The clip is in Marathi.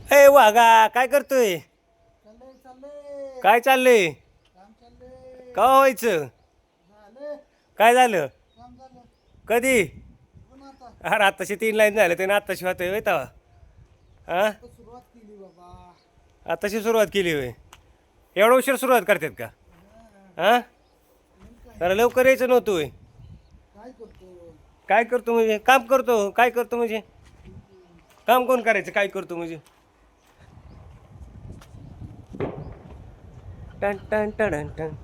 ए वागा काय करतोय? चाललंय चाललंय काय चाललंय? काम चाललंय का व्हायचं? झालं काय झालं? काम झालं कधी? पण आता अरे आत्ताशी 3 लाईन झाले ते आत्ताशी होतोय होय तेव्हा. हां, आता सुरुवात केली बाबा. आत्ताशी सुरुवात केली होय. एवढा उशीर सुरुवात करतात का? हा, हां, मग काय जरा लवकर यायचं नव्हतं होय. काय करतो? काय करतो म्हणजे? काम करतो. काय करतो म्हणजे? काम कोण करायचं? काय करतो म्हणजे? Ton ton ton ton